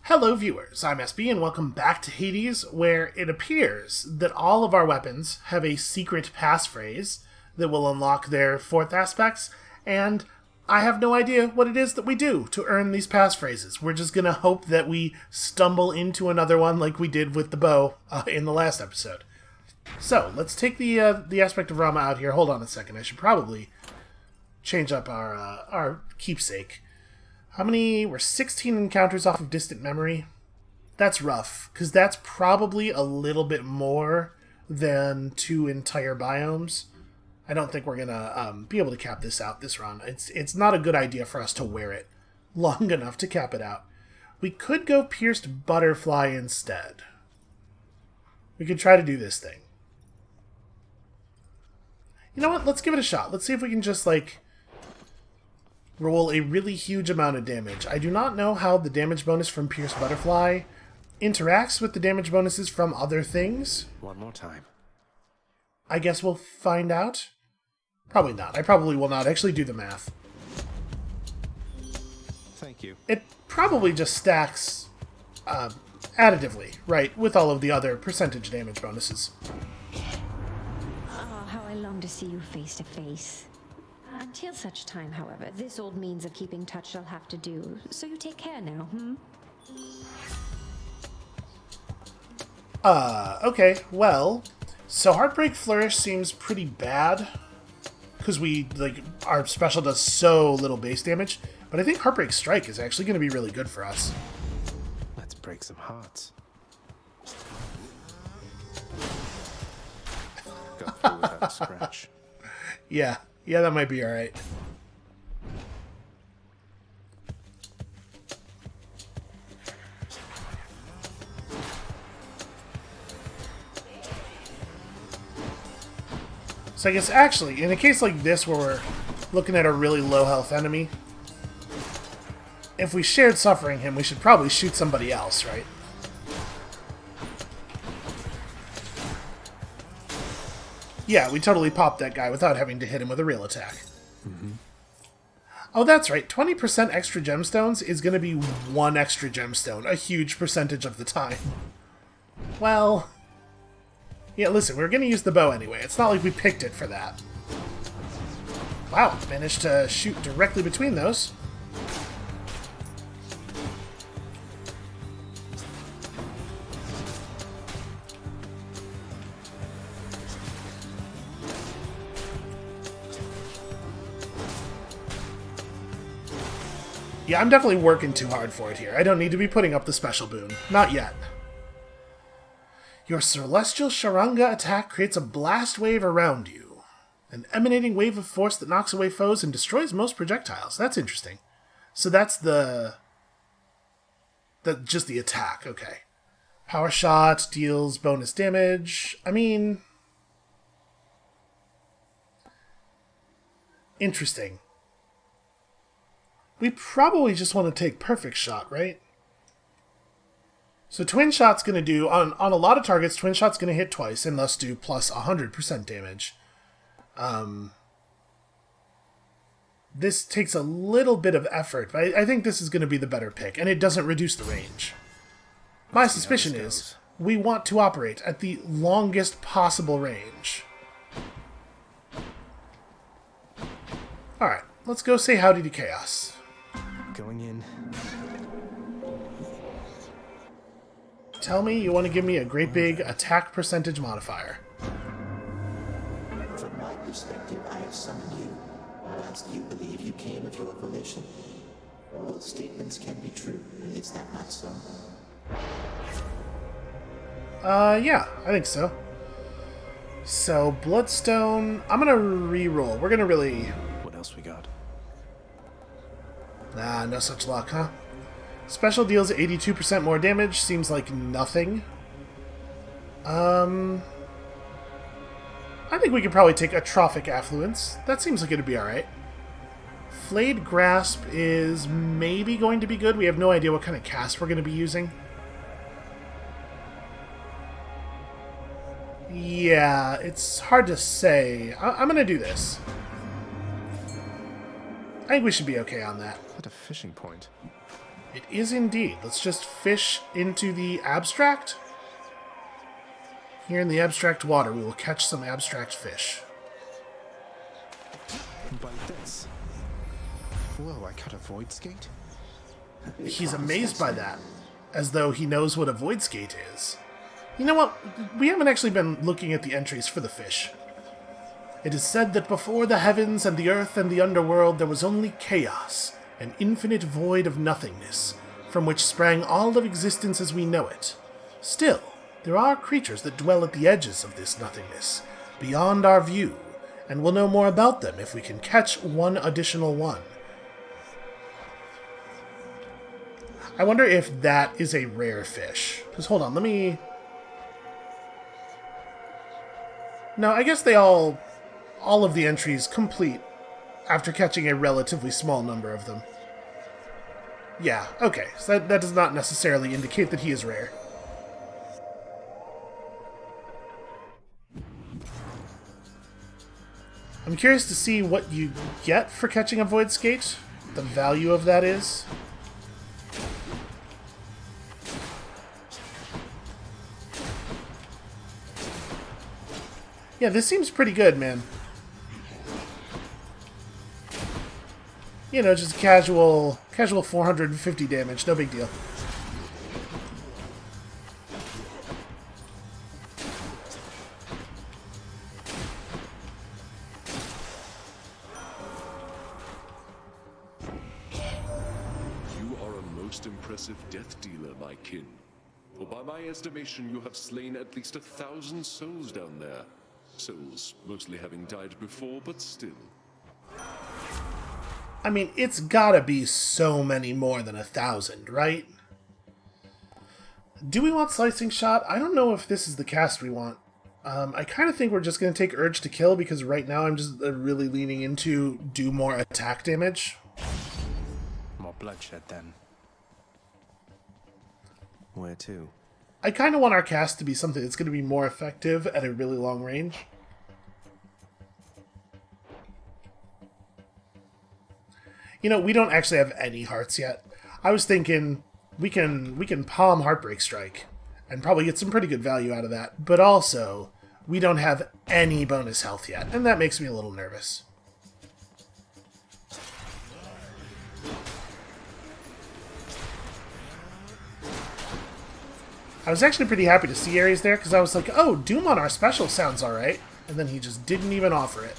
Hello viewers, I'm SB and welcome back to Hades, where it appears that all of our weapons have a secret passphrase that will unlock their fourth aspects, and I have no idea what it is that we do to earn these passphrases. We're just gonna hope that we stumble into another one like we did with the bow in the last episode. So, let's take the aspect of Rama out here. Hold on a second, I should probably change up our keepsake. How many? We're 16 encounters off of distant memory. That's rough, because that's probably a little bit more than 2 entire biomes. I don't think we're going to be able to cap this out this run. It's not a good idea for us to wear it long enough to cap it out. We could go pierced butterfly instead. We could try to do this thing. You know what? Let's give it a shot. Let's see if we can just, roll a really huge amount of damage. I do not know how the damage bonus from Pierced Butterfly interacts with the damage bonuses from other things. One more time. I guess we'll find out. Probably not. I probably will not actually do the math. Thank you. It probably just stacks additively, right, with all of the other percentage damage bonuses. Oh, how I long to see you face to face. Until such time, however, this old means of keeping touch shall have to do, so you take care now, Okay, well, so Heartbreak Flourish seems pretty bad, because our special does so little base damage, but I think Heartbreak Strike is actually going to be really good for us. Let's break some hearts. Got through without a scratch. Yeah, that might be alright. So I guess actually, in a case like this where we're looking at a really low health enemy, if we shared suffering him, we should probably shoot somebody else, right? Yeah, we totally popped that guy without having to hit him with a real attack. Mm-hmm. Oh, that's right. 20% extra gemstones is going to be 1 extra gemstone, a huge percentage of the time. Well, yeah, listen, we're going to use the bow anyway. It's not like we picked it for that. Wow, managed to shoot directly between those. Yeah, I'm definitely working too hard for it here. I don't need to be putting up the special boon. Not yet. Your Celestial Sharanga attack creates a blast wave around you. An emanating wave of force that knocks away foes and destroys most projectiles. That's interesting. So that's just the attack, okay. Power Shot deals bonus damage. I mean, interesting. We probably just want to take Perfect Shot, right? So Twin Shot's going to do, on a lot of targets, Twin Shot's going to hit twice and thus do plus 100% damage. This takes a little bit of effort, but I think this is going to be the better pick, and it doesn't reduce the range. My suspicion is we want to operate at the longest possible range. Alright, let's go say howdy to Chaos. Going in. Tell me you want to give me a great big attack percentage modifier. From my perspective, I have summoned you. Whilst you believe you came of your volition, both statements can be true. Is that not so? Yeah, I think so. So, Bloodstone, I'm gonna re-roll. We're gonna really... What else we got? Nah, no such luck, huh? Special deals 82% more damage. Seems like nothing. I think we could probably take Atrophic Affluence. That seems like it'd be alright. Flayed Grasp is maybe going to be good. We have no idea what kind of cast we're going to be using. Yeah, it's hard to say. I'm going to do this. I think we should be okay on that. What a fishing point. It is indeed. Let's just fish into the abstract. Here in the abstract water, we will catch some abstract fish. By this. Whoa, I cut a void skate? He's amazed by that, as though he knows what a void skate is. You know what? We haven't actually been looking at the entries for the fish. It is said that before the heavens and the earth and the underworld there was only chaos, an infinite void of nothingness, from which sprang all of existence as we know it. Still, there are creatures that dwell at the edges of this nothingness, beyond our view, and we'll know more about them if we can catch one additional one. I wonder if that is a rare fish. Because, hold on, let me... No, I guess they all of the entries complete after catching a relatively small number of them. Yeah, okay, so that does not necessarily indicate that he is rare. I'm curious to see what you get for catching a void skate, the value of that is. Yeah, this seems pretty good, man. You know, just casual 450 damage, no big deal. You are a most impressive death dealer, my kin. For by my estimation, you have slain at least 1,000 souls down there. Souls mostly having died before, but still. I mean, it's gotta be so many more than 1,000, right? Do we want Slicing Shot? I don't know if this is the cast we want. I kind of think we're just going to take Urge to Kill, because right now I'm just really leaning into do more attack damage. More bloodshed, then. Where to? I kind of want our cast to be something that's going to be more effective at a really long range. You know, we don't actually have any hearts yet. I was thinking we can palm Heartbreak Strike and probably get some pretty good value out of that. But also, we don't have any bonus health yet, and that makes me a little nervous. I was actually pretty happy to see Ares there, because I was like, oh, Doom on our special sounds alright. And then he just didn't even offer it.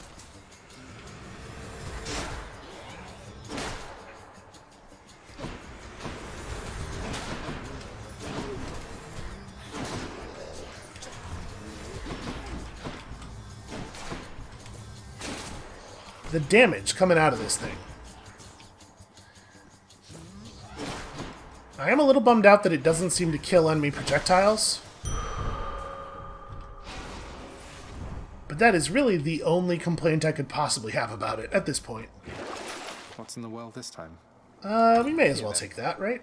The damage coming out of this thing. I am a little bummed out that it doesn't seem to kill enemy projectiles. But that is really the only complaint I could possibly have about it at this point. What's in the well this time? We may as well take that, right?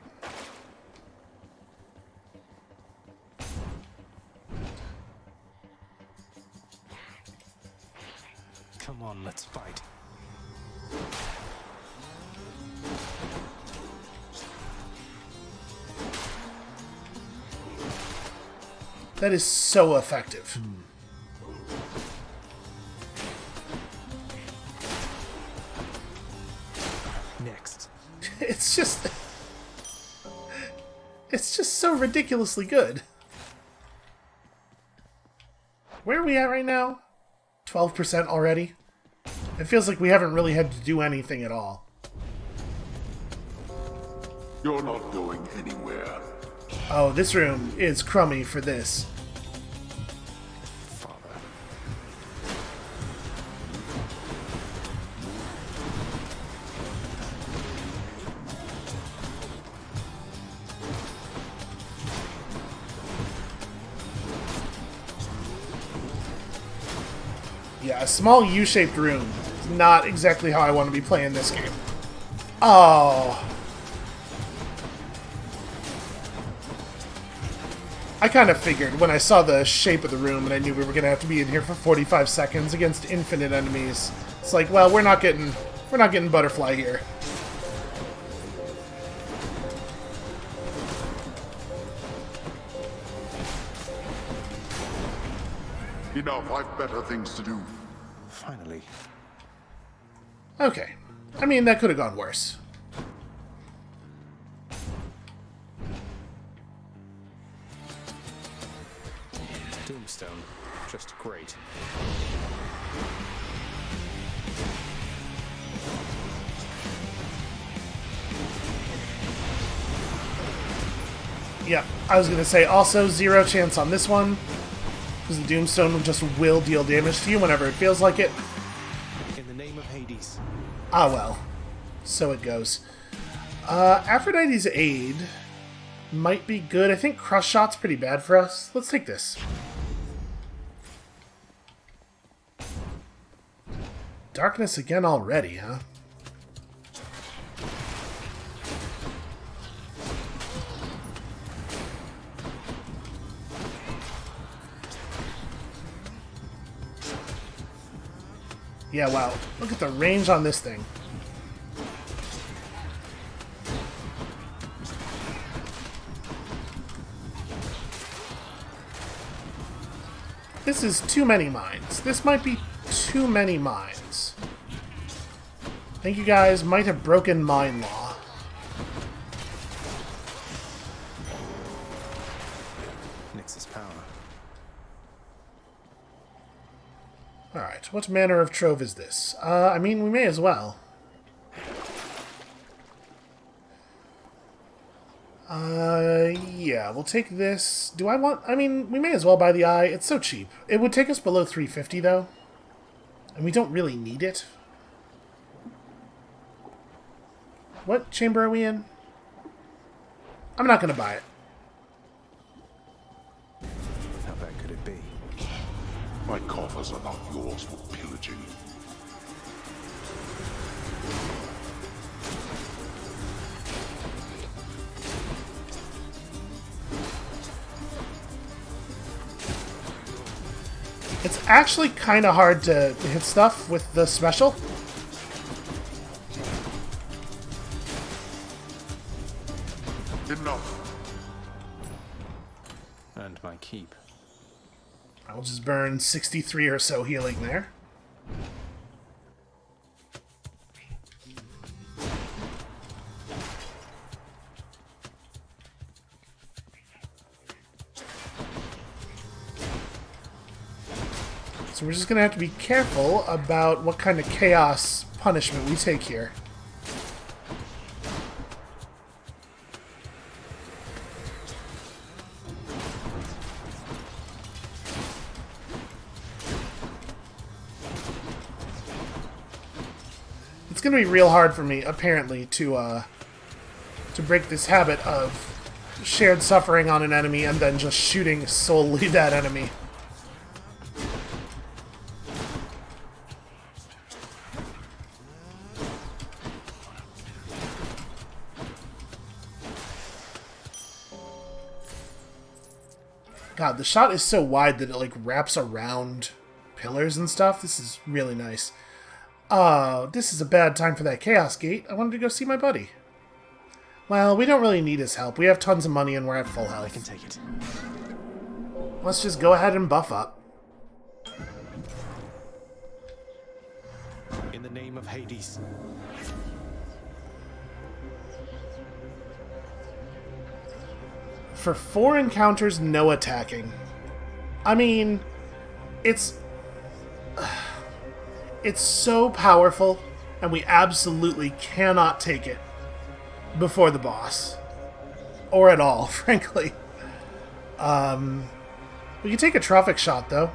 Come on, let's fight. That is so effective. Next. It's just so ridiculously good. Where are we at right now? 12% already? It feels like we haven't really had to do anything at all. You're not going anywhere. Oh, this room is crummy for this. Father. Yeah, a small U-shaped room is not exactly how I want to be playing this game. Oh. I kind of figured when I saw the shape of the room and I knew we were going to have to be in here for 45 seconds against infinite enemies. It's like, well, we're not getting butterfly here. Enough, I've better things to do. Finally. Okay. I mean, that could have gone worse. Doomstone. Just great. Yeah, I was going to say also 0 chance on this one, because the Doomstone just will deal damage to you whenever it feels like it. In the name of Hades. Ah well, so it goes. Aphrodite's Aid might be good. I think Crush Shot's pretty bad for us. Let's take this. Darkness again already, huh? Yeah, wow. Look at the range on this thing. This is too many mines. This might be too many mines. I think you guys might have broken mine law. Nix's power. Alright, what manner of trove is this? I mean, we may as well. Yeah, we'll take this. Do I want... I mean, we may as well buy the eye. It's so cheap. It would take us below 350, though. And we don't really need it. What chamber are we in? I'm not going to buy it. How bad could it be? My coffers are not yours for pillaging. It's actually kind of hard to hit stuff with the special. Enough. And my keep. I'll just burn 63 or so healing there. So we're just going to have to be careful about what kind of chaos punishment we take here. It's going to be real hard for me, apparently, to break this habit of shared suffering on an enemy and then just shooting solely that enemy. God, the shot is so wide that it, like, wraps around pillars and stuff. This is really nice. This is a bad time for that Chaos Gate. I wanted to go see my buddy. Well, we don't really need his help. We have tons of money and we're at full health. I can take it. Let's just go ahead and buff up. In the name of Hades. For 4 encounters, no attacking. I mean, it's so powerful, and we absolutely cannot take it before the boss. Or at all, frankly. We can take a Trophic Shot, though.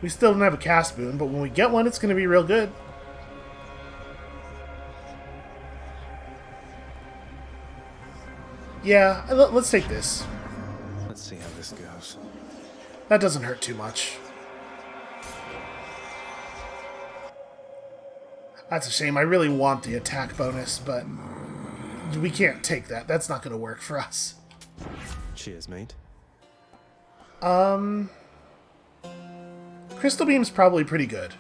We still don't have a cast boon, but when we get one, it's going to be real good. Yeah, let's take this. Let's see how this goes. That doesn't hurt too much. That's a shame. I really want the attack bonus, but we can't take that. That's not going to work for us. Cheers, mate. Crystal Beam's probably pretty good.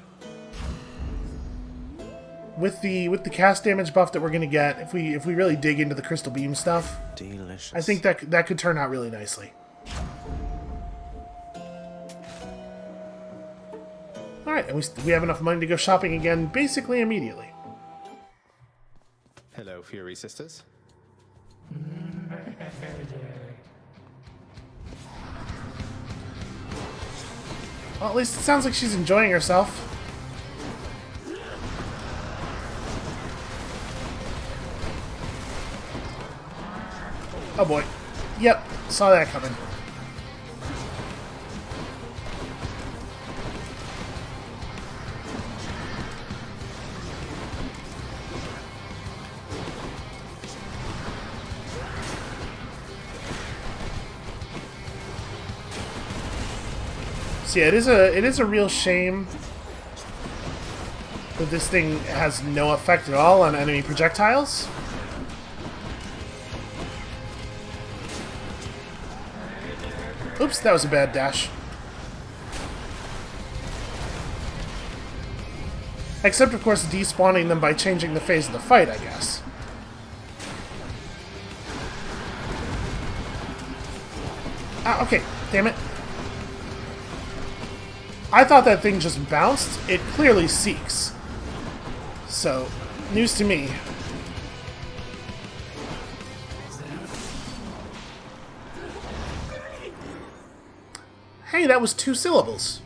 With the cast damage buff that we're going to get, if we really dig into the Crystal Beam stuff, Delicious. I think that could turn out really nicely. Alright, and we have enough money to go shopping again basically immediately. Hello, Fury sisters. Well, at least it sounds like she's enjoying herself. Oh boy. Yep, saw that coming. So yeah, it is a real shame that this thing has no effect at all on enemy projectiles. Oops, that was a bad dash. Except, of course, despawning them by changing the phase of the fight, I guess. Ah, okay, damn it. I thought that thing just bounced. It clearly seeks. So, news to me. Hey, that was 2 syllables.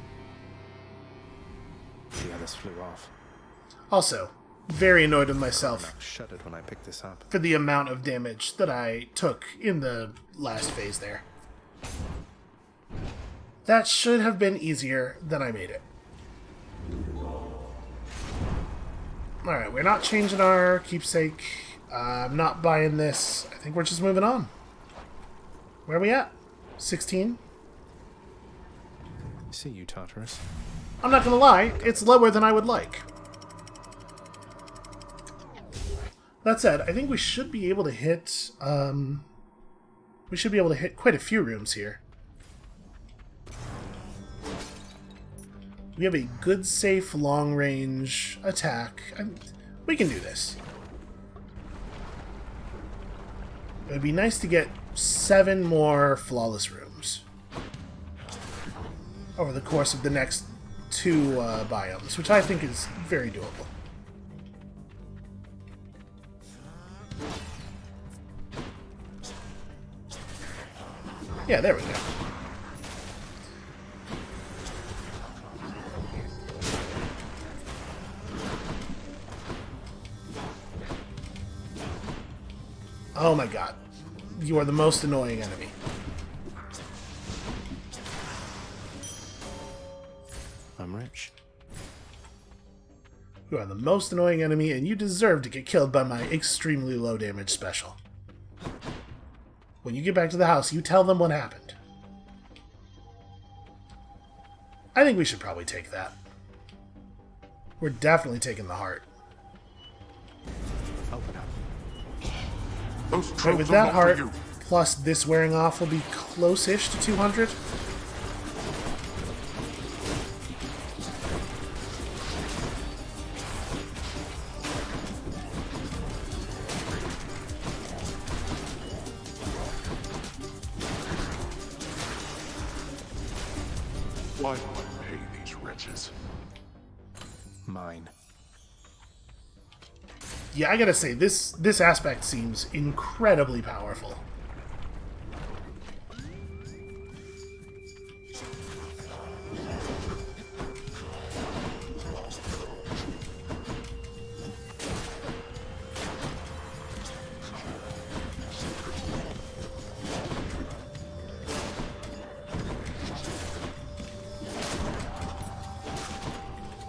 The others flew off. Also, very annoyed with myself I shuddered when I picked this up. for the amount of damage that I took in the last phase there. That should have been easier than I made it. Alright, we're not changing our keepsake. I'm not buying this. I think we're just moving on. Where are we at? 16? See you, Tartarus. I'm not gonna lie, it's lower than I would like. That said, I think we should be able to hit, we should be able to hit quite a few rooms here. We have a good, safe, long-range attack. We can do this. It would be nice to get 7 more flawless rooms over the course of the next 2 biomes, which I think is very doable. Yeah, there we go. Oh my god. You are the most annoying enemy. I'm rich. You are the most annoying enemy, and you deserve to get killed by my extremely low damage special. When you get back to the house, you tell them what happened. I think we should probably take that. We're definitely taking the heart. Open up. Those Right, tropes with are that not heart, for you. plus this wearing off, will be close-ish to 200. Why do I pay these wretches? Mine. Yeah, I gotta say, this aspect seems incredibly powerful.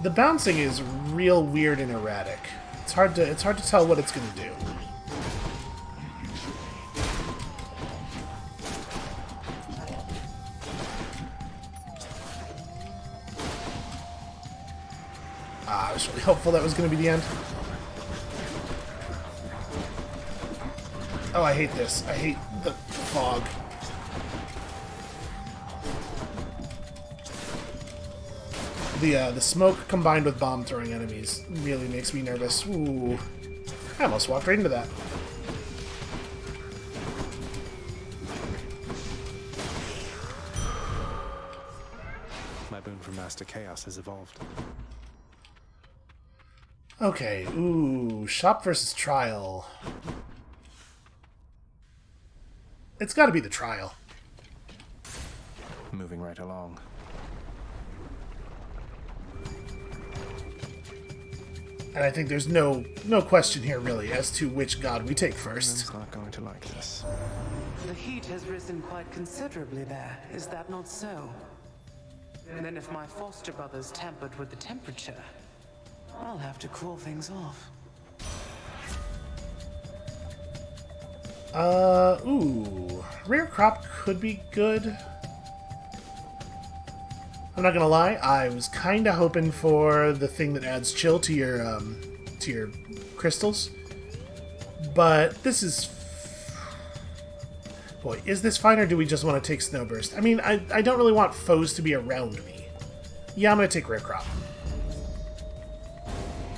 The bouncing is real weird and erratic. It's hard to tell what it's going to do. I was really hopeful that was going to be the end. Oh, I hate this. I hate the fog. The smoke combined with bomb throwing enemies really makes me nervous. Ooh. I almost walked right into that. My baboon from Master Chaos has evolved. Okay, ooh, shop versus trial. It's gotta be the trial. Moving right along. And I think there's no question here, really, as to which god we take first. It's not going to like this. The heat has risen quite considerably there, is that not so? And then if my foster brothers tampered with the temperature, I'll have to cool things off. Ooh. Rare crop could be good. I'm not gonna lie, I was kinda hoping for the thing that adds chill to your crystals. But this is... Boy, is this fine, or do we just want to take Snowburst? I mean, I don't really want foes to be around me. Yeah, I'm gonna take Rare Crop.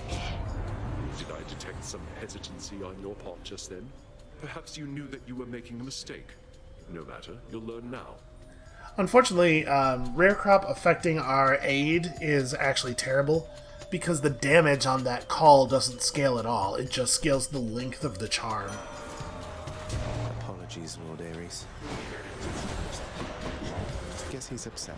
Did I detect some hesitancy on your part just then? Perhaps you knew that you were making a mistake. No matter, you'll learn now. Unfortunately, Rare Crop affecting our aid is actually terrible, because the damage on that call doesn't scale at all. It just scales the length of the charm. Apologies, Lord Ares. Guess he's upset.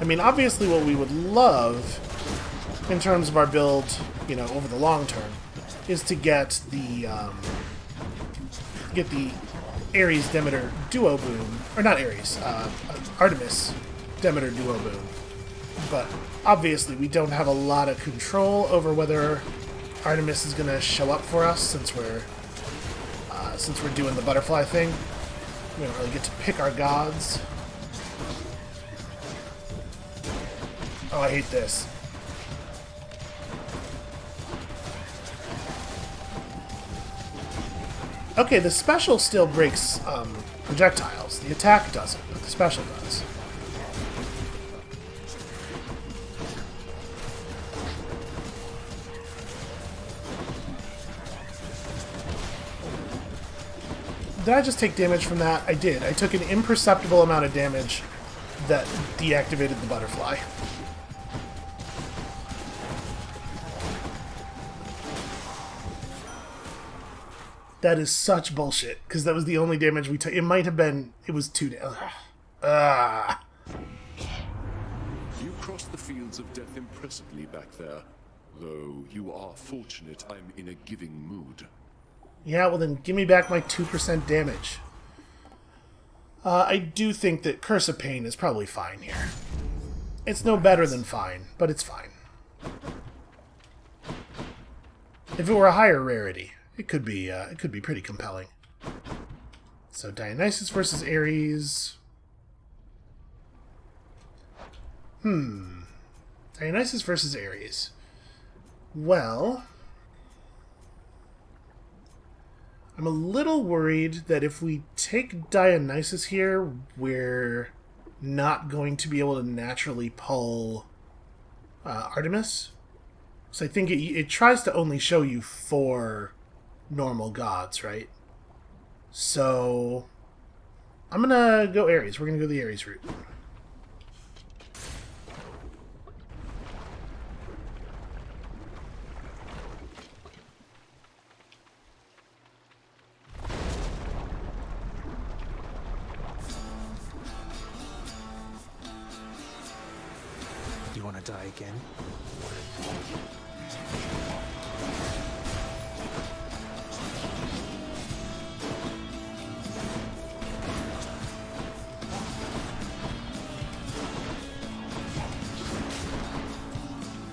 I mean, obviously what we would love, in terms of our build, you know, over the long term, is to get the Ares Demeter duo boon, or not Ares, Artemis Demeter duo boon. But obviously we don't have a lot of control over whether Artemis is going to show up for us, since we're doing the butterfly thing. We don't really get to pick our gods. Oh, I hate this. Okay, the special still breaks projectiles. The attack doesn't, but the special does. Did I just take damage from that? I did. I took an imperceptible amount of damage that deactivated the butterfly. That is such bullshit, because that was the only damage we took. It might have been... It was 2 damage. You crossed the fields of death impressively back there. Though you are fortunate I'm in a giving mood. Yeah, well then give me back my 2% damage. I do think that Curse of Pain is probably fine here. It's no better than fine, but it's fine. If it were a higher rarity, it could be pretty compelling. So Dionysus versus Ares. Dionysus versus Ares. Well, I'm a little worried that if we take Dionysus here, we're not going to be able to naturally pull Artemis. So I think it tries to only show you 4 normal gods, right? So I'm gonna go Ares. We're gonna go the Ares route. You want to die again?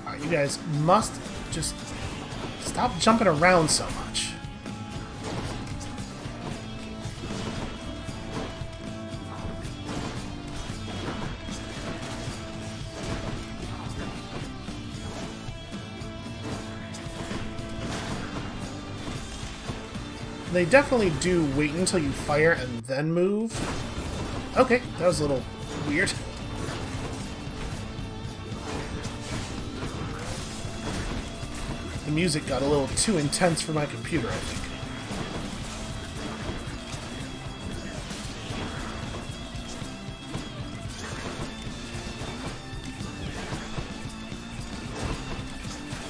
Alright, you guys must just stop jumping around so much. They definitely do wait until you fire and then move. Okay, that was a little weird. The music got a little too intense for my computer, I think.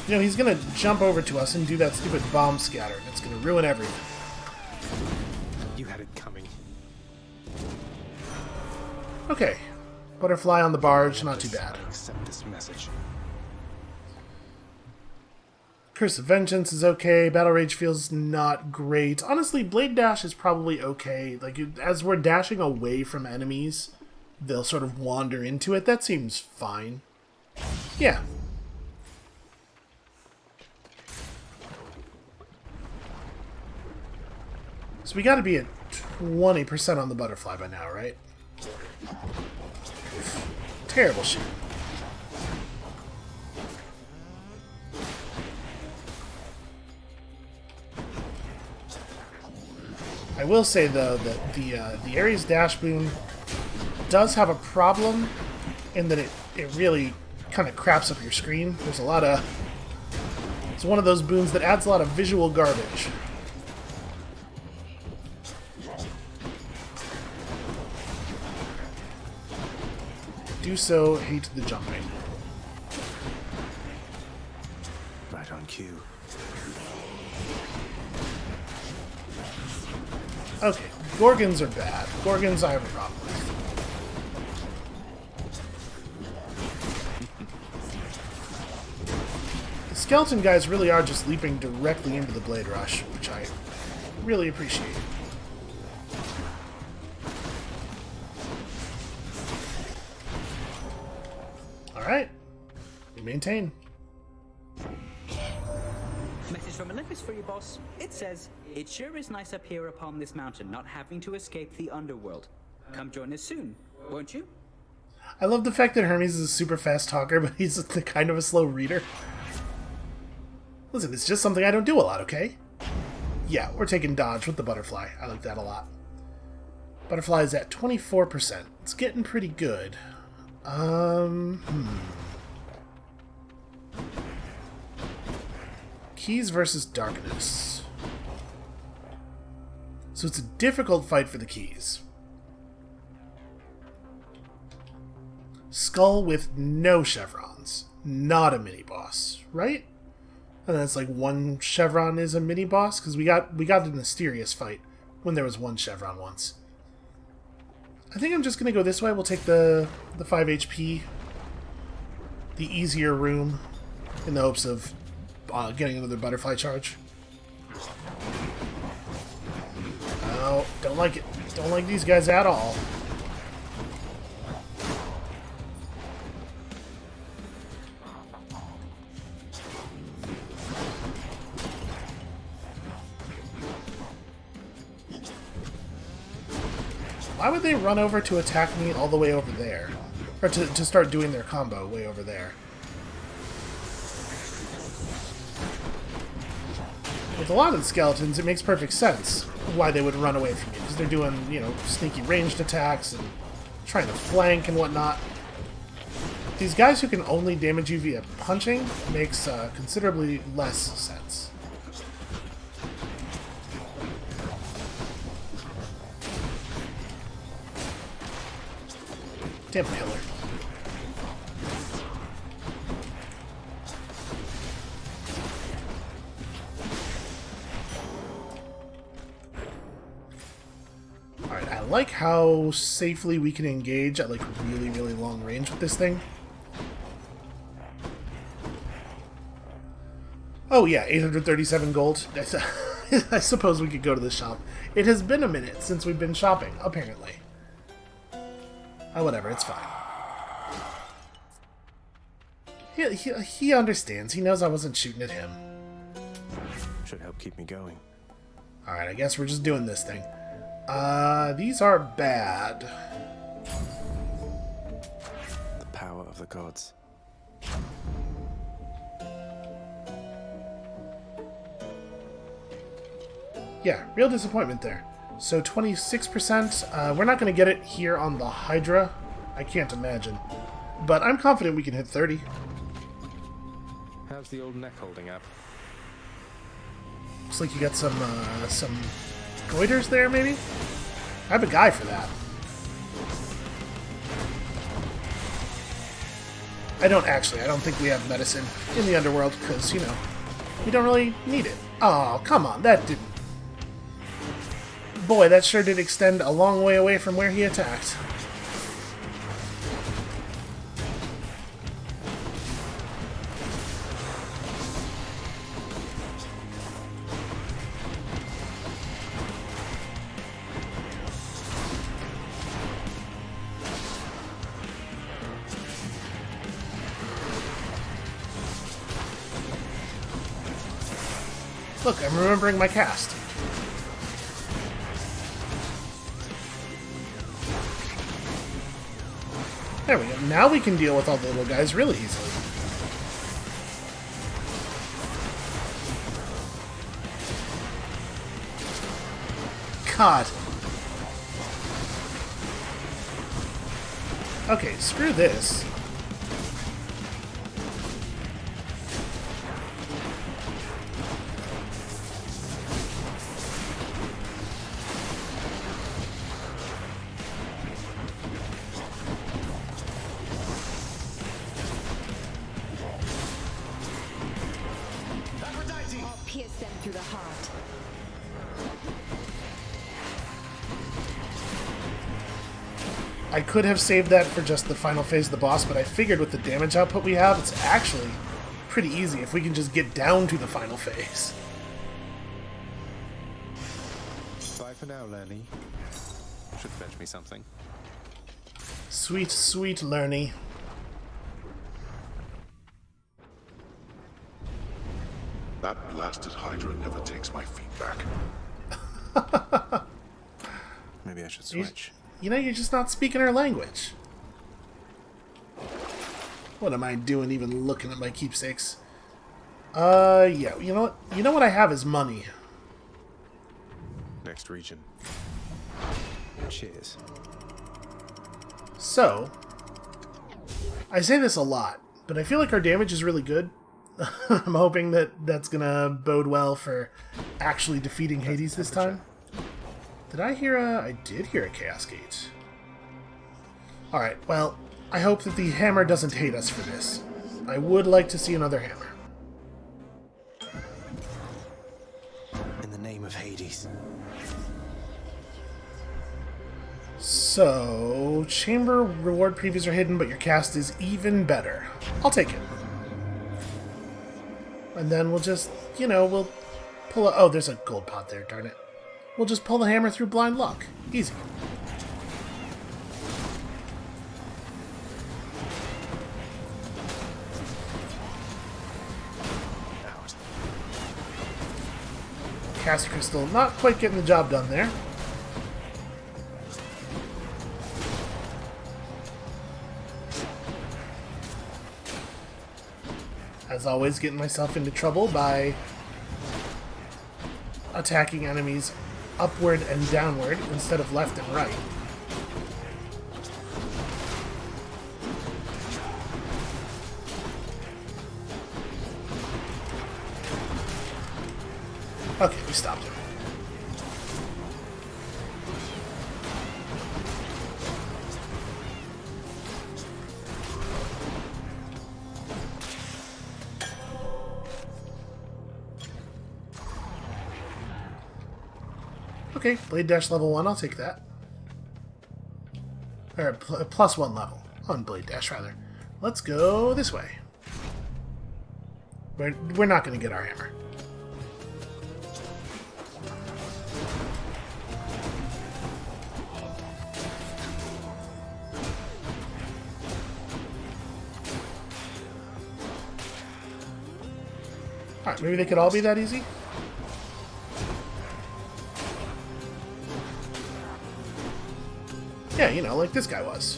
You know, he's gonna jump over to us and do that stupid bomb scatter, and it's gonna ruin everything. You had it coming. Okay. Butterfly on the barge, not too bad. Accept this message. Curse of Vengeance is okay. Battle Rage feels not great. Honestly, Blade Dash is probably okay. Like, as we're dashing away from enemies, they'll sort of wander into it. That seems fine. Yeah. So we gotta be at 20% on the butterfly by now, right? Terrible shit. I will say, though, that the Ares Dash Boon does have a problem in that it really kind of craps up your screen. There's a lot of... It's one of those boons that adds a lot of visual garbage. Do so, hate the jumping. Right on cue. Okay, Gorgons are bad. Gorgons I have a problem with. The skeleton guys really are just leaping directly into the Blade Rush, which I really appreciate. Alright, we maintain. Message from Olympus for you, boss. It says, "It sure is nice up here upon this mountain, not having to escape the underworld. Come join us soon, won't you?" I love the fact that Hermes is a super fast talker, but he's the kind of a slow reader. Listen, it's just something I don't do a lot, okay? Yeah, we're taking dodge with the butterfly. I like that a lot. Butterfly is at 24%. It's getting pretty good. Keys versus darkness. So it's a difficult fight for the keys. Skull with no chevrons. Not a mini-boss, right? And then it's like one chevron is a mini-boss? Because we got the mysterious fight when there was one chevron once. I think I'm just going to go this way. We'll take the 5 HP. The easier room. In the hopes of getting another butterfly charge. Oh, don't like it. Don't like these guys at all. Why would they run over to attack me all the way over there? Or to start doing their combo way over there? With a lot of the skeletons, it makes perfect sense why they would run away from you. Because they're doing, you know, sneaky ranged attacks and trying to flank and whatnot. These guys who can only damage you via punching makes considerably less sense. Damn pillar. Alright, I like how safely we can engage at like really, really long range with this thing. Oh yeah, 837 gold. I suppose we could go to the shop. It has been a minute since we've been shopping, apparently. Oh, whatever, it's fine. He understands. He knows I wasn't shooting at him. Should help keep me going. Alright, I guess we're just doing this thing. These are bad. The power of the gods. Yeah, real disappointment there. So 26%, we're not going to get it here on the Hydra. I can't imagine. But I'm confident we can hit 30. How's the old neck holding up? Looks like you got some goiters there, maybe? I have a guy for that. I don't think we have medicine in the underworld, because, you know, we don't really need it. Oh, come on, that didn't... Boy, that sure did extend a long way away from where he attacked. Look, I'm remembering my cast. There we go. Now we can deal with all the little guys really easily. God. Okay, screw this. Pierce them through the heart. I could have saved that for just the final phase of the boss, but I figured with the damage output we have, it's actually pretty easy if we can just get down to the final phase. Bye for now, Lenny. Should fetch me something. Sweet, sweet Lerny. That blasted Hydra never takes my feet back. Maybe I should switch. You know, you're just not speaking our language. What am I doing even looking at my keepsakes? Yeah, you know what? You know what I have is money. Next region. Cheers. So, I say this a lot, but I feel like our damage is really good. I'm hoping that that's gonna bode well for actually defeating Hades this time. Did I hear a... I did hear a Chaos Gate. Alright, well, I hope that the hammer doesn't hate us for this. I would like to see another hammer. In the name of Hades. So, chamber reward previews are hidden, but your cast is even better. I'll take it. And then we'll just, you know, we'll pull a... Oh, there's a gold pot there, darn it. We'll just pull the hammer through blind luck. Easy. Out. Cast crystal, not quite getting the job done there. As always, getting myself into trouble by attacking enemies upward and downward instead of left and right. Okay, we stopped him. Okay, Blade Dash level 1, I'll take that. Or plus 1 level. On Blade Dash, rather. Let's go this way. We're not going to get our hammer. Alright, maybe they could all be that easy? Yeah, you know, like this guy was.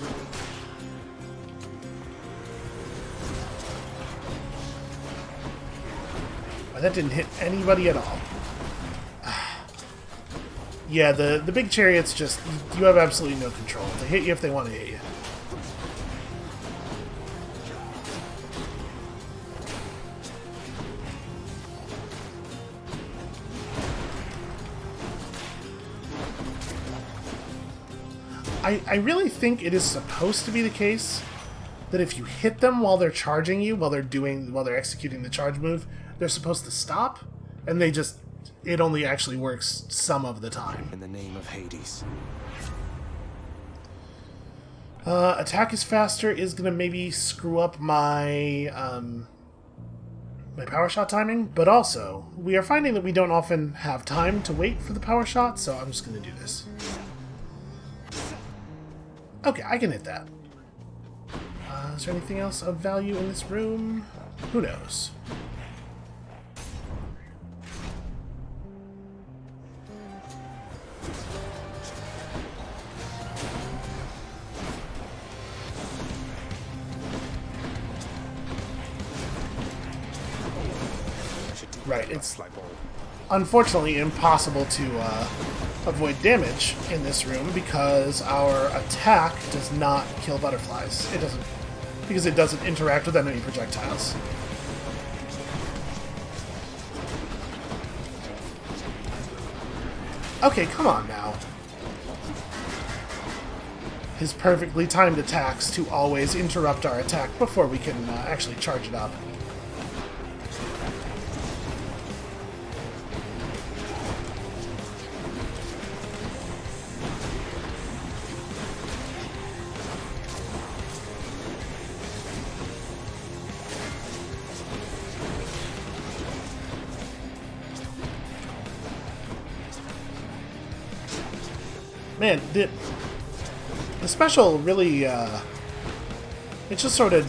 Oh, that didn't hit anybody at all. Yeah, the big chariots just... You have absolutely no control. They hit you if they want to hit you. I really think it is supposed to be the case that if you hit them while they're charging you, while they're executing the charge move, they're supposed to stop, and it only actually works some of the time. In the name of Hades. Attack is faster is gonna maybe screw up my my power shot timing, but also we are finding that we don't often have time to wait for the power shot, so I'm just gonna do this. Okay, I can hit that. Is there anything else of value in this room? Who knows? Right, it's unfortunately impossible to avoid damage in this room because our attack does not kill butterflies. It doesn't, because it doesn't interact with enemy projectiles. Okay, come on now. His perfectly timed attacks to always interrupt our attack before we can actually charge it up. Man, the special really, it just sort of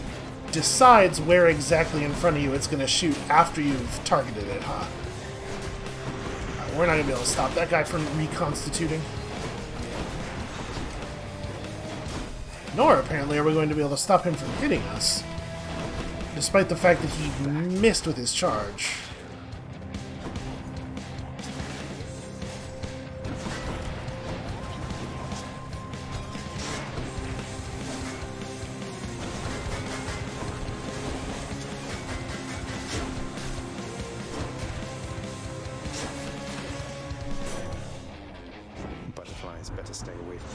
decides where exactly in front of you it's going to shoot after you've targeted it, huh? We're not going to be able to stop that guy from reconstituting. Nor, apparently, are we going to be able to stop him from hitting us, despite the fact that he missed with his charge.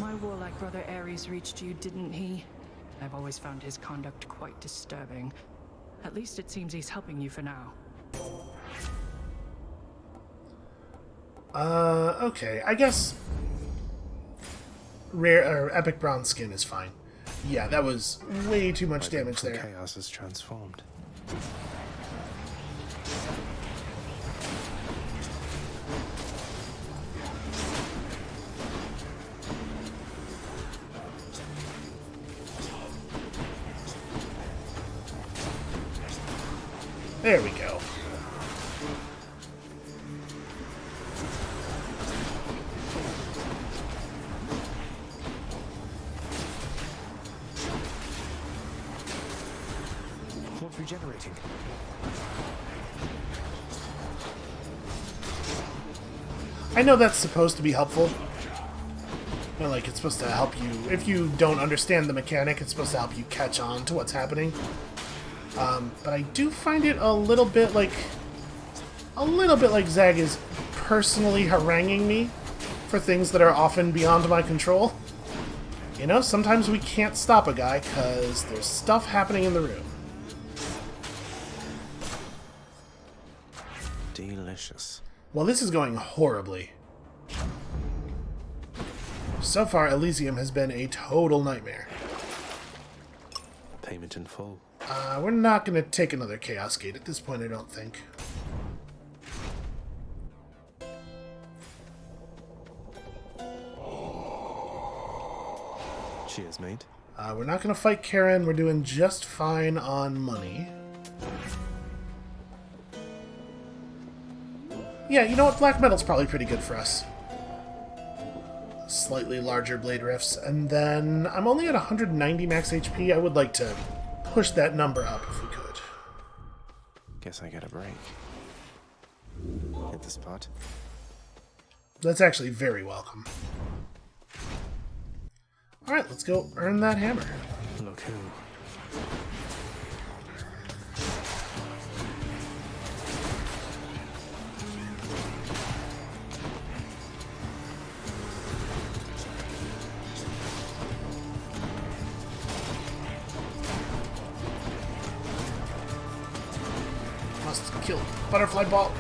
My warlike brother Ares reached you, didn't he? I've always found his conduct quite disturbing. At least it seems he's helping you for now. Okay. I guess rare or epic bronze skin is fine. Yeah, that was way too much damage there. Chaos has transformed. There we go. What's regenerating? I know that's supposed to be helpful. You know, like, it's supposed to help you. If you don't understand the mechanic, it's supposed to help you catch on to what's happening. But I do find it a little bit like Zag is personally haranguing me for things that are often beyond my control. You know, sometimes we can't stop a guy because there's stuff happening in the room. Delicious. Well, this is going horribly. So far, Elysium has been a total nightmare. Payment in full. We're not going to take another Chaos Gate at this point, I don't think. Cheers, mate. We're not going to fight Karen. We're doing just fine on money. Yeah, you know what? Black metal's probably pretty good for us. Slightly larger blade rifts. And then I'm only at 190 max HP. I would like to push that number up if we could. Guess I get a break. Hit the spot. That's actually very welcome. Alright, let's go earn that hammer. Look who. kill butterfly ball.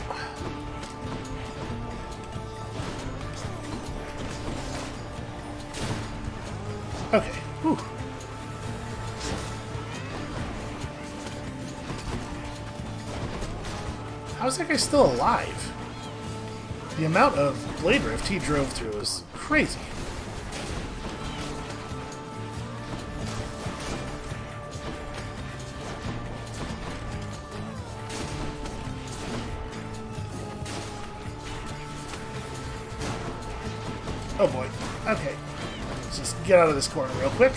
Okay. Whew. How is that guy still alive? The amount of blade rift he drove through is crazy. Oh boy. Okay. Let's just get out of this corner real quick.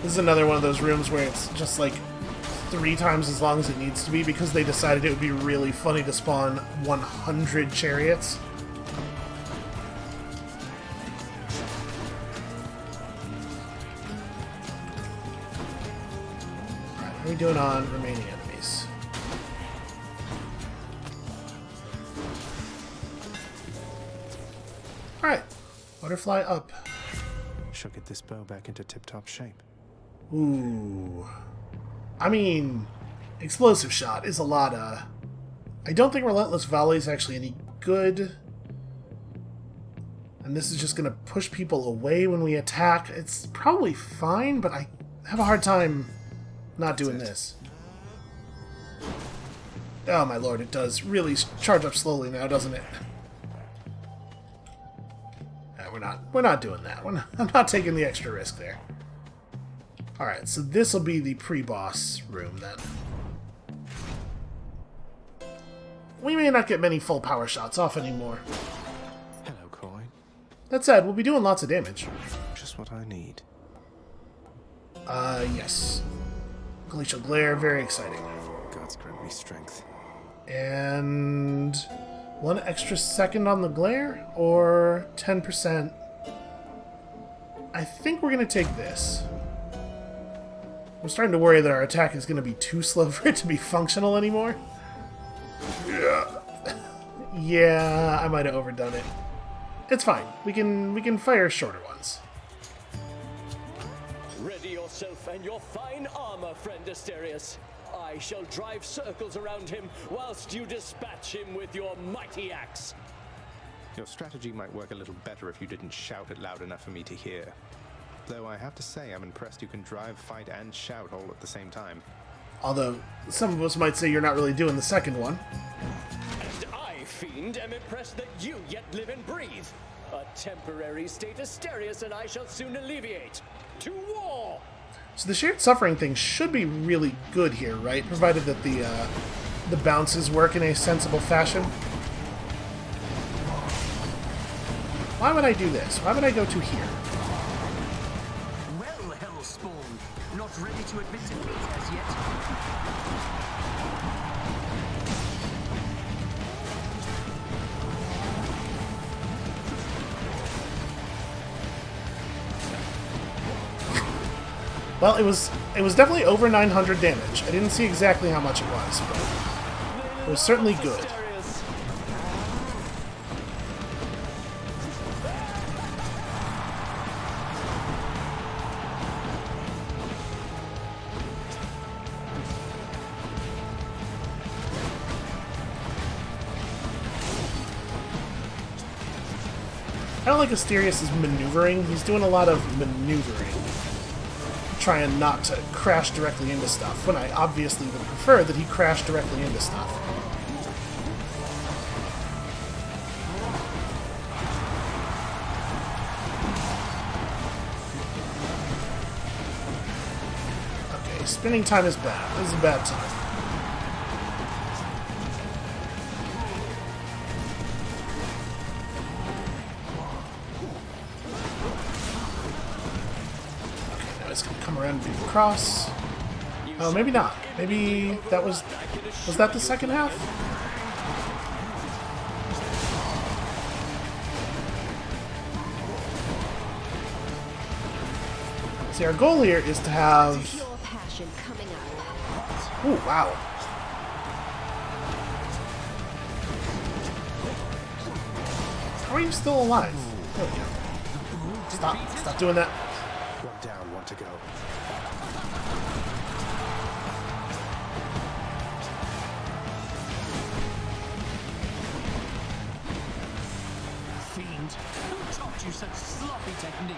This is another one of those rooms where it's just like 3 times as long as it needs to be because they decided it would be really funny to spawn 100 chariots. Alright, what are we doing on remaining enemies? Alright, butterfly up. Shall get this bow back into tip-top shape. Ooh. I mean, explosive shot is a lot of... I don't think relentless volley is actually any good. And this is just going to push people away when we attack. It's probably fine, but I have a hard time not doing this. Oh my lord, it does really charge up slowly now, doesn't it? We're not doing that. I'm not taking the extra risk there. Alright, so this will be the pre-boss room then. We may not get many full power shots off anymore. Hello, coin. That said, we'll be doing lots of damage. Just what I need. Yes. Glacial Glare, very exciting. Gods grant me strength. And... 1 extra second on the glare, or 10%. I think we're going to take this. I'm starting to worry that our attack is going to be too slow for it to be functional anymore. Yeah, I might have overdone it. It's fine. We can fire shorter ones. Ready yourself and your fine armor, friend Asterius. I shall drive circles around him whilst you dispatch him with your mighty axe. Your strategy might work a little better if you didn't shout it loud enough for me to hear. Though I have to say I'm impressed you can drive, fight, and shout all at the same time. Although, some of us might say you're not really doing the second one. And I, Fiend, am impressed that you yet live and breathe. A temporary state Asterius and I shall soon alleviate. To war! So the shared suffering thing should be really good here, right? Provided that the bounces work in a sensible fashion. Why would I do this? Why would I go to here? Well, Hellspawn, not ready to admit defeat as yet. Well, it was definitely over 900 damage. I didn't see exactly how much it was, but it was certainly good. I don't like Asterius' maneuvering. He's doing a lot of maneuvering, trying not to crash directly into stuff, when I obviously would prefer that he crash directly into stuff. Okay, spinning time is bad. This is a bad time. Around and do the cross. Oh, maybe not. Maybe that was that the second half? See, our goal here is to have... Ooh, wow. How are you still alive? There we go. Stop doing that. One down, one to go. Fiend, who taught you such sloppy technique?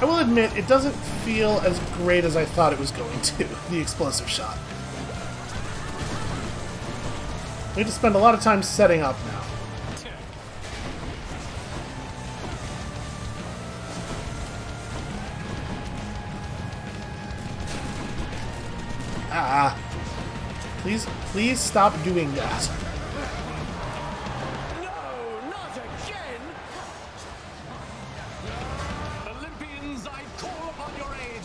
I will admit, it doesn't feel as great as I thought it was going to, the explosive shot. We have to spend a lot of time setting up now. Ah. Please stop doing that. No, not again! Olympians, I call upon your aid.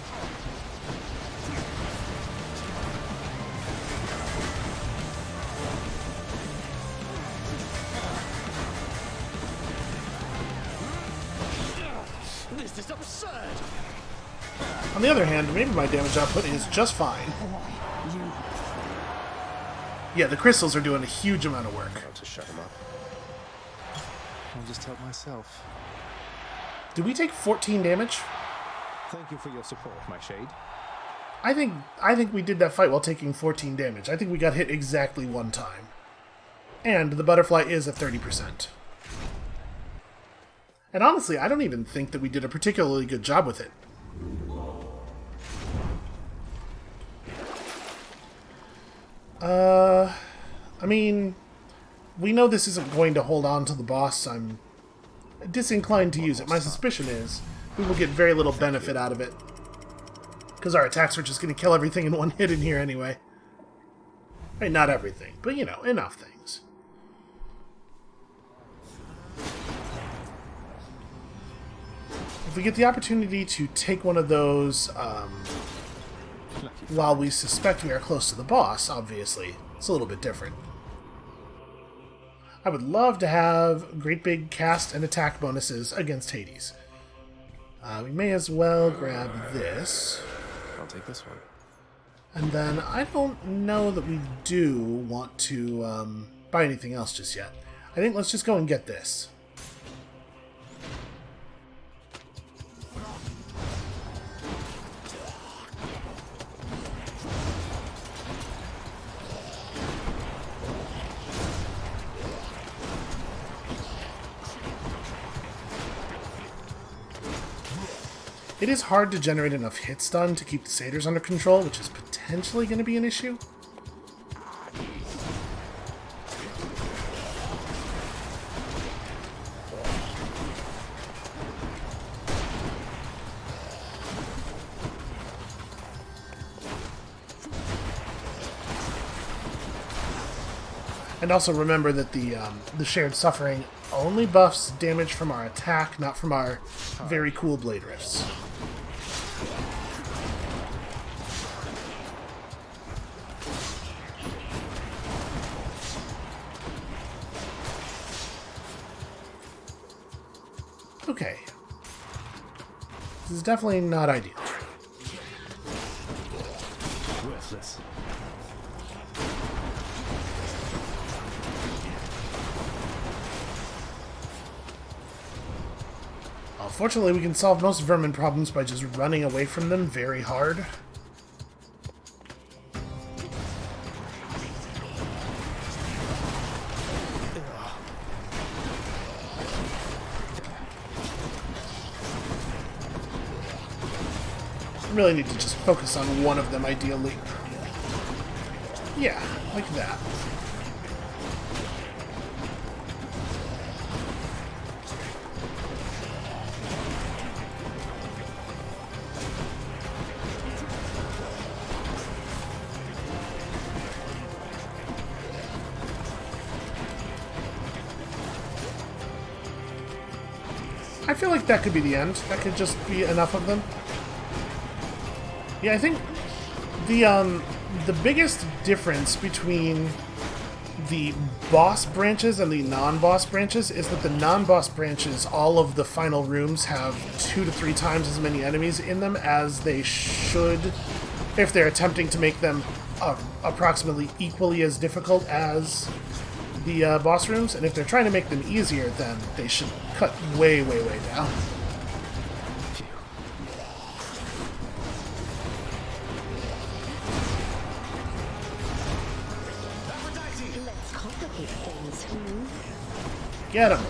This is absurd! On the other hand, maybe my damage output is just fine. Yeah, the crystals are doing a huge amount of work. I'll just shut him up. I'll just help myself. Did we take 14 damage? Thank you for your support, my shade. I think we did that fight while taking 14 damage. I think we got hit exactly one time. And the butterfly is at 30%. And honestly, I don't even think that we did a particularly good job with it. I mean, we know this isn't going to hold on to the boss. I'm disinclined to use it. My suspicion is we will get very little benefit out of it, because our attacks are just going to kill everything in one hit in here anyway. I mean, not everything, but you know, enough things. If we get the opportunity to take one of those while we suspect we are close to the boss, obviously, it's a little bit different. I would love to have great big cast and attack bonuses against Hades. We may as well grab this. I'll take this one. And then I don't know that we do want to buy anything else just yet. I think let's just go and get this. It is hard to generate enough hit stun to keep the satyrs under control, which is potentially going to be an issue. And also remember that the shared suffering only buffs damage from our attack, not from our very cool blade rifts. Okay. This is definitely not ideal. Worthless. Fortunately, we can solve most vermin problems by just running away from them very hard. Really need to just focus on one of them, ideally. Yeah, like that. I feel like that could be the end. That could just be enough of them. Yeah, I think the biggest difference between the boss branches and the non-boss branches is that the non-boss branches, all of the final rooms have 2 to 3 times as many enemies in them as they should if they're attempting to make them approximately equally as difficult as the boss rooms, and if they're trying to make them easier, then they should cut way, way, way down. Let's complicate things. Get him!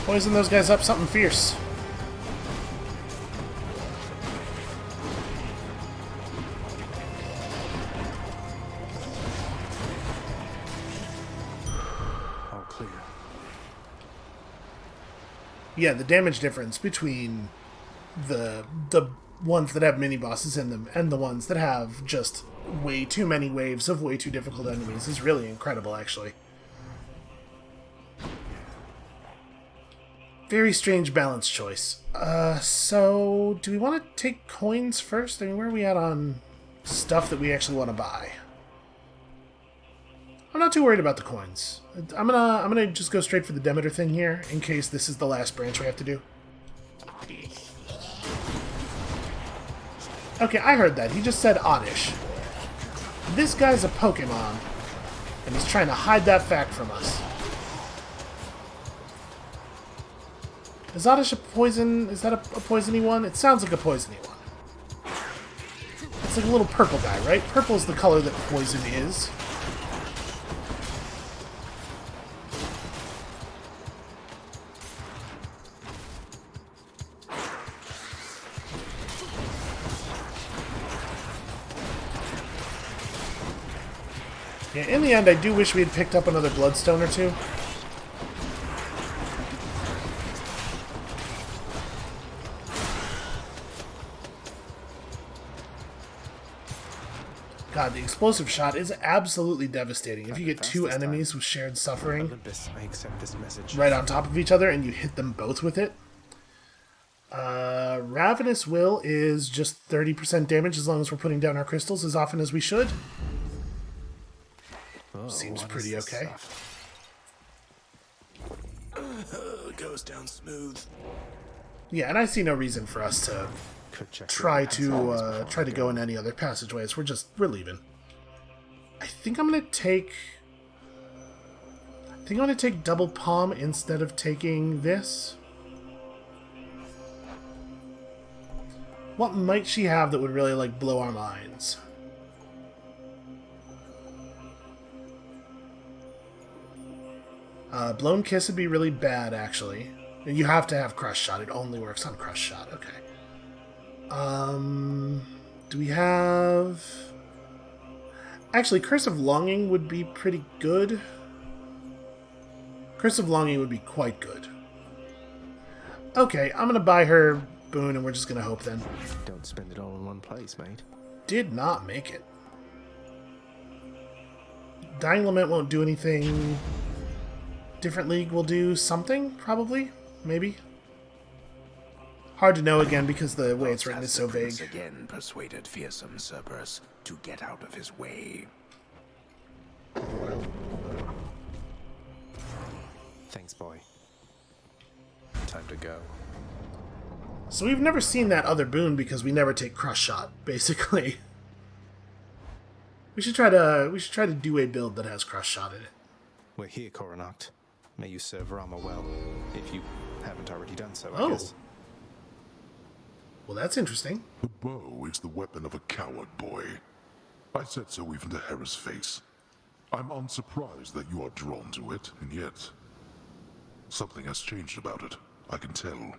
Poison those guys up something fierce. All clear. Yeah, the damage difference between the ones that have mini bosses in them and the ones that have just way too many waves of way too difficult enemies is really incredible, actually. Very strange balance choice. So do we want to take coins first? I mean, where are we at on stuff that we actually want to buy? I'm not too worried about the coins. I'm gonna just go straight for the Demeter thing here, in case this is the last branch we have to do. Okay, I heard that. He just said oddish. This guy's a Pokemon, and he's trying to hide that fact from us. Is Oddish a poison? Is that a poisony one? It sounds like a poisony one. It's like a little purple guy, right? Purple is the color that poison is. Yeah, in the end, I do wish we had picked up another Bloodstone or two. God, the explosive shot is absolutely devastating. If you get two enemies with shared suffering I accept this message. right on top of each other and you hit them both with it. Ravenous Will is just 30% damage as long as we're putting down our crystals as often as we should. Oh, seems pretty okay. Goes down smooth. Yeah, and I see no reason for us to try to go in any other passageways. We're leaving. I think I'm gonna take double palm instead of taking this. What might she have that would really like blow our minds? Blown Kiss would be really bad, actually. You have to have Crush Shot. It only works on Crush Shot. Okay. Do we have... Actually, Curse of Longing would be pretty good. Curse of Longing would be quite good. Okay, I'm gonna buy her boon, and we're just gonna hope then. Don't spend it all in one place, mate. Did not make it. Dying Lament won't do anything. Different League will do something, probably, maybe. Hard to know again because the way it's written is so vague. Again persuaded fearsome Cerberus to get out of his way. Thanks, boy. Time to go. So we've never seen that other boon because we never take Crush Shot, basically. We should try to do a build that has Crush Shot in it. We're here, Coronacht. May you serve Rama well, if you haven't already done so, Oh. I guess. Well, that's interesting. The bow is the weapon of a coward, boy. I said so even to Hera's face. I'm unsurprised that you are drawn to it, and yet... something has changed about it. I can tell.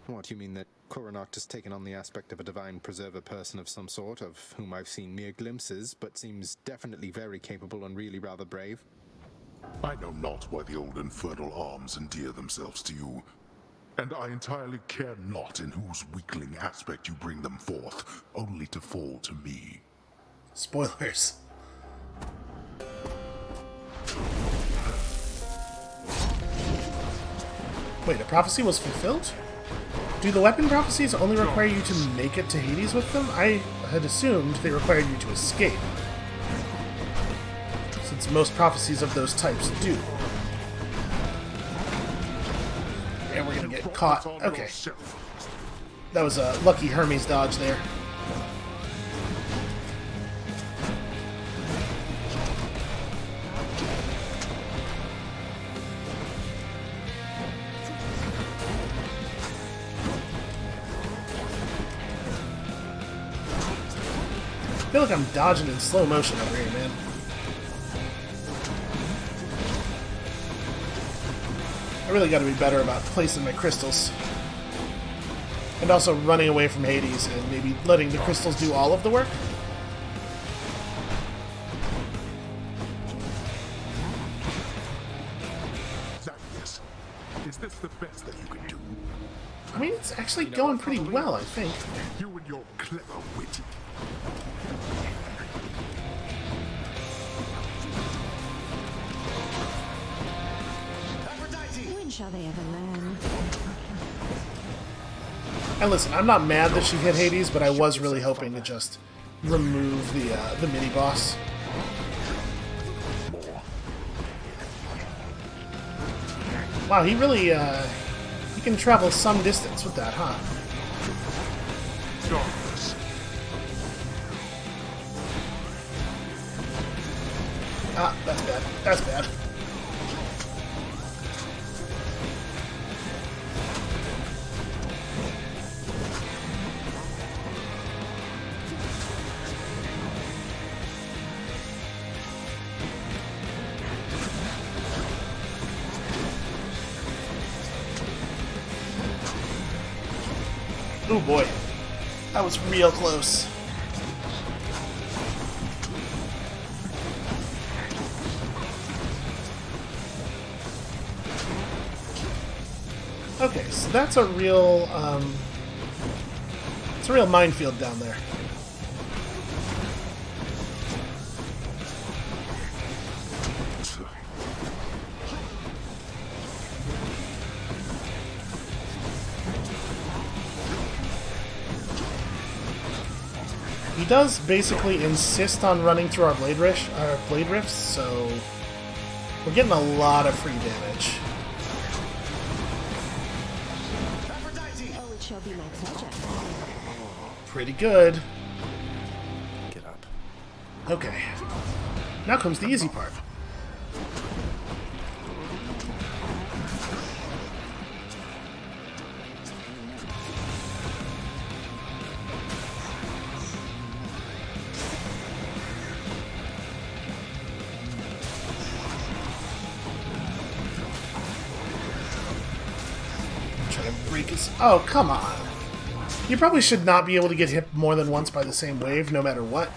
What, you mean that Coronacht has taken on the aspect of a divine preserver person of some sort, of whom I've seen mere glimpses, but seems definitely very capable and really rather brave? I know not why the old infernal arms endear themselves to you, and I entirely care not in whose weakling aspect you bring them forth, only to fall to me. Spoilers. Wait, a prophecy was fulfilled? Do the weapon prophecies only require you to make it to Hades with them? I had assumed they required you to escape. Since most prophecies of those types do. And we're gonna get caught. Okay. That was a lucky Hermes dodge there. feel like I'm dodging in slow motion over here, man. I really gotta be better about placing my crystals. And also running away from Hades and maybe letting the crystals do all of the work. Is this the best that you can do? I mean, it's actually going pretty well, I think. You and your clever wit. When shall they ever learn? And listen, I'm not mad that she hit Hades, but I was really hoping to just remove the mini-boss. Wow, he really, he can travel some distance with that, huh? Ah, that's bad. That's bad. Oh boy, that was real close. Okay, so that's a real, it's a real minefield down there. He does basically insist on running through our blade rifts, so we're getting a lot of free damage. Oh, it shall be my pleasure. Pretty good. Get up. Okay. Now comes the easy part. Oh, come on. You probably should not be able to get hit more than once by the same wave, no matter what.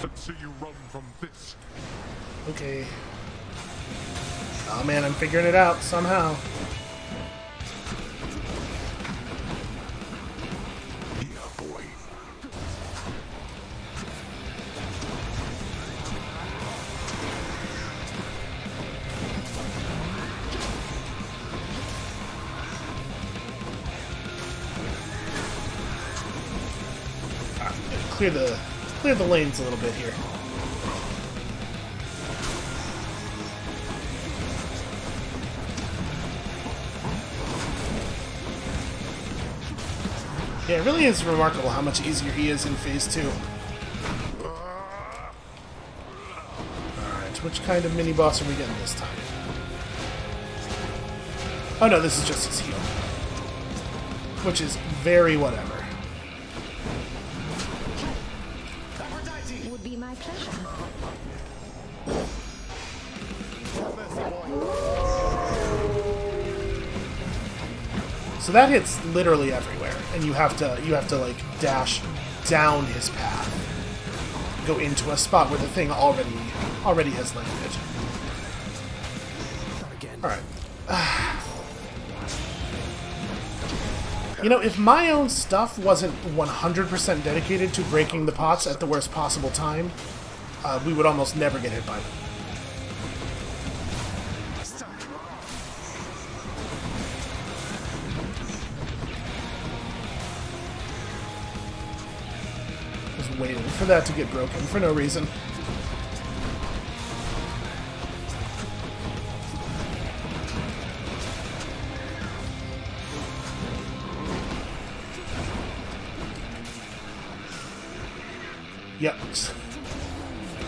Let's see you run from this. Okay. Oh man, I'm figuring it out somehow. Clear the lanes a little bit here. Yeah, it really is remarkable how much easier he is in Phase 2. Alright, which kind of mini-boss are we getting this time? Oh no, this is just his heal. Which is very whatever. Would be my pleasure. So that hits literally everywhere, and you have to like dash down his path, go into a spot where the thing already has landed. All right. You know, if my own stuff wasn't 100% dedicated to breaking the pots at the worst possible time, we would almost never get hit by them. Just waiting for that to get broken for no reason. Yep.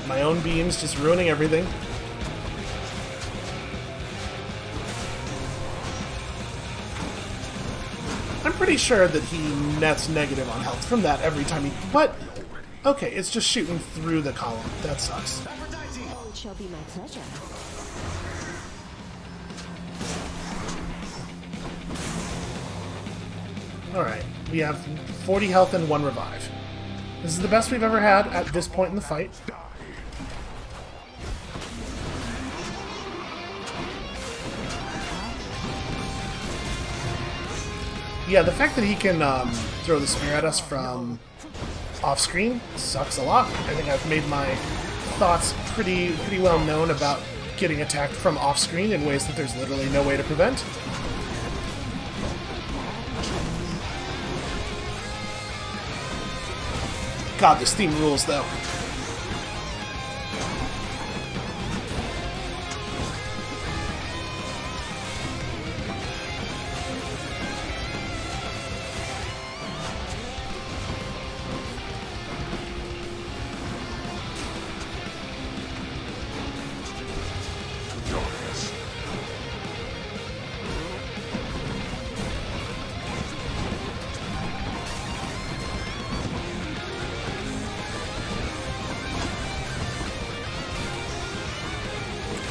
My own beams just ruining everything. I'm pretty sure that he nets negative on health from that every time he... What? Okay, it's just shooting through the column. That sucks. Oh, it shall be my pleasure. Alright, we have 40 health and 1 revive. This is the best we've ever had at this point in the fight. Yeah, the fact that he can throw the spear at us from off-screen sucks a lot. I think I've made my thoughts pretty well known about getting attacked from off-screen in ways that there's literally no way to prevent. God, this theme rules, though.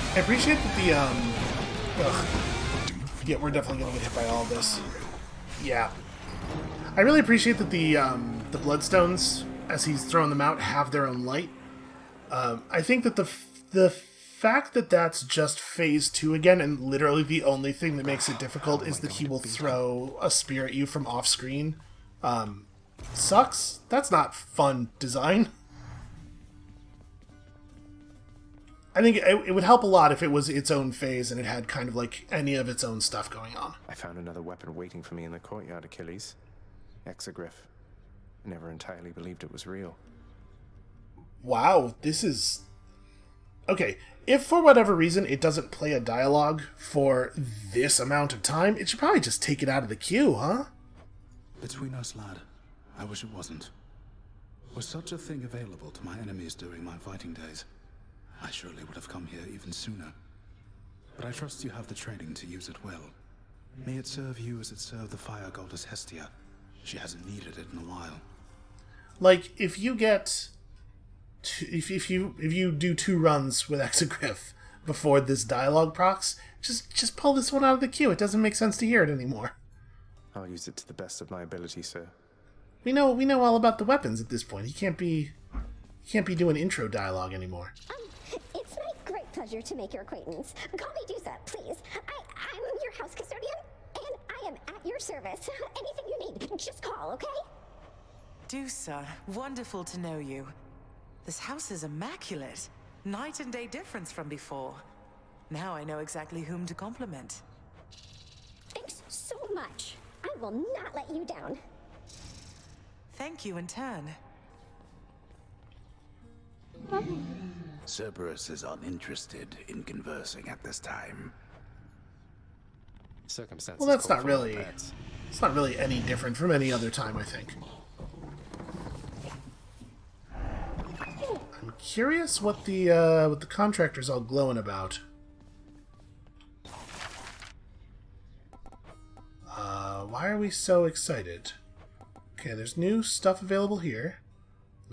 I appreciate that yeah, we're definitely gonna get hit by all of this. Yeah. I really appreciate that the Bloodstones, as he's throwing them out, have their own light. I think that the fact that that's just phase 2 again, and literally the only thing that makes it difficult is that he will throw a spear at you from off screen, sucks. That's not fun design. I think it would help a lot if it was its own phase and it had kind of like any of its own stuff going on. I found another weapon waiting for me in the courtyard, Achilles. Exogryph. I never entirely believed it was real. Wow, this is... Okay, if for whatever reason it doesn't play a dialogue for this amount of time, it should probably just take it out of the queue, huh? Between us, lad, I wish it wasn't. Was such a thing available to my enemies during my fighting days, I surely would have come here even sooner. But I trust you have the training to use it well. May it serve you as it served the fire goddess Hestia. She hasn't needed it in a while. Like, if you get... If you do 2 runs with Exogryph before this dialogue procs, just pull this one out of the queue. It doesn't make sense to hear it anymore. I'll use it to the best of my ability, sir. We know all about the weapons at this point. He can't be doing intro dialogue anymore. It's my great pleasure to make your acquaintance. Call me Dusa, please. I'm your house custodian, and I am at your service. Anything you need, just call, okay? Dusa, wonderful to know you. This house is immaculate. Night and day difference from before. Now I know exactly whom to compliment. Thanks so much. I will not let you down. Thank you in turn. Cerberus is uninterested in conversing at this time. Circumstances. Well, that's not really... It's not really any different from any other time, I think. I'm curious what the contractor's all glowing about. Why are we so excited? Okay, there's new stuff available here.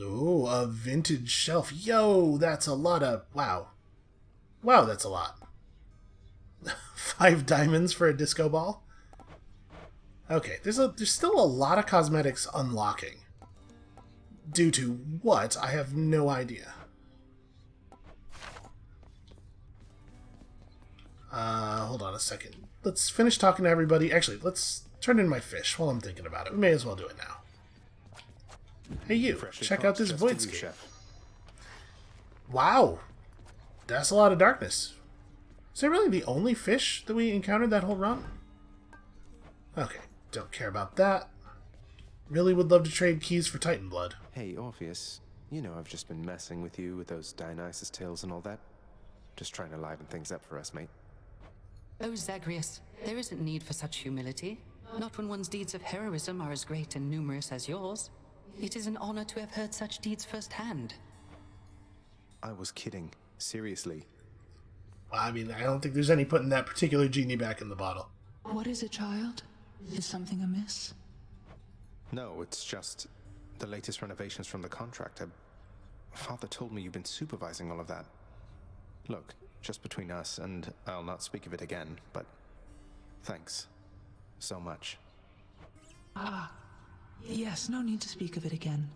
Ooh, a vintage shelf. Yo, that's a lot of... Wow. Wow, that's a lot. 5 diamonds for a disco ball? Okay, there's still a lot of cosmetics unlocking. Due to what? I have no idea. Hold on a second. Let's finish talking to everybody. Actually, let's turn in my fish while I'm thinking about it. We may as well do it now. Hey you, check out this voidscape. Wow. That's a lot of darkness. Is that really the only fish that we encountered that whole run? Okay, don't care about that. Really would love to trade keys for Titan blood. Hey, Orpheus. You know I've just been messing with you with those Dionysus tales and all that. Just trying to liven things up for us, mate. Oh, Zagreus, there isn't need for such humility. Not when one's deeds of heroism are as great and numerous as yours. It is an honor to have heard such deeds firsthand. I was kidding. Seriously. Well, I mean, I don't think there's any putting that particular genie back in the bottle. What is it, child? Is something amiss? No, it's just the latest renovations from the contractor. Father told me you've been supervising all of that. Look, just between us, and I'll not speak of it again, but thanks so much. Ah, yes, no need to speak of it again,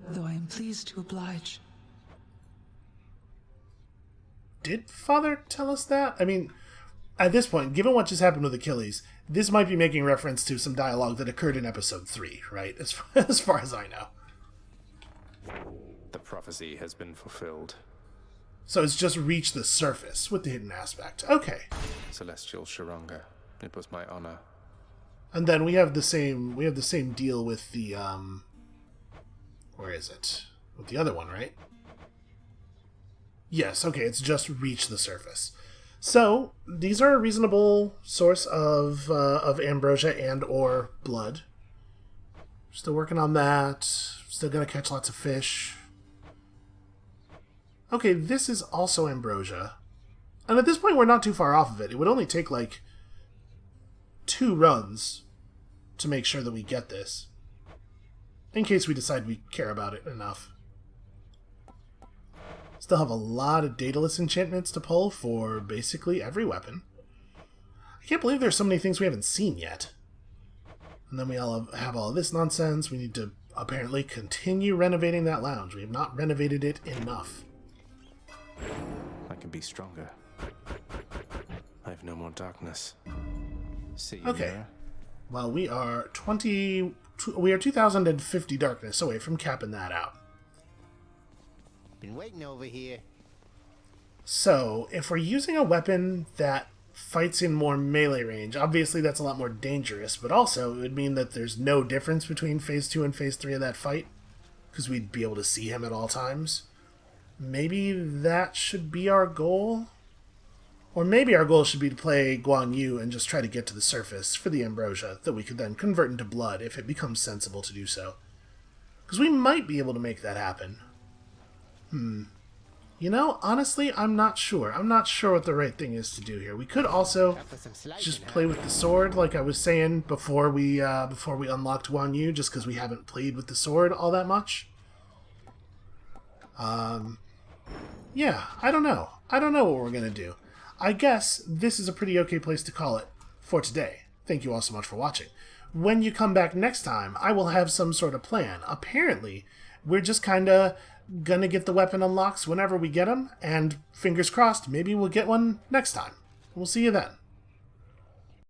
though I am pleased to oblige. Did Father tell us that? I mean, at this point, given what just happened with Achilles, this might be making reference to some dialogue that occurred in episode 3, right? As far as I know. The prophecy has been fulfilled. So it's just reached the surface with the hidden aspect. Okay. Celestial Sharonga, it was my honor. And then we have the same deal with the where is it? With the other one, right? Yes, okay, it's just reached the surface. So, these are a reasonable source of ambrosia and or blood. Still working on that. Still gonna catch lots of fish. Okay, this is also ambrosia. And at this point, we're not too far off of it. It would only take, like, 2 runs to make sure that we get this. In case we decide we care about it enough. Still have a lot of dataless enchantments to pull for basically every weapon. I can't believe there's so many things we haven't seen yet. And then we all have all of this nonsense. We need to apparently continue renovating that lounge. We have not renovated it enough. I can be stronger. I have no more darkness. See you Okay. there. Well, we are 2050 darkness away from capping that out. Been waiting over here. So, if we're using a weapon that fights in more melee range, obviously that's a lot more dangerous, but also it would mean that there's no difference between Phase 2 and Phase 3 of that fight, because we'd be able to see him at all times. Maybe that should be our goal? Or maybe our goal should be to play Guan Yu and just try to get to the surface for the ambrosia that we could then convert into blood if it becomes sensible to do so. Because we might be able to make that happen. You know, honestly, I'm not sure. I'm not sure what the right thing is to do here. We could also just play with the sword, like I was saying before we unlocked Guan Yu, just because we haven't played with the sword all that much. Yeah, I don't know. I don't know what we're gonna do. I guess this is a pretty okay place to call it for today. Thank you all so much for watching. When you come back next time, I will have some sort of plan. Apparently, we're just kinda gonna get the weapon unlocks whenever we get them, and fingers crossed, maybe we'll get one next time. We'll see you then.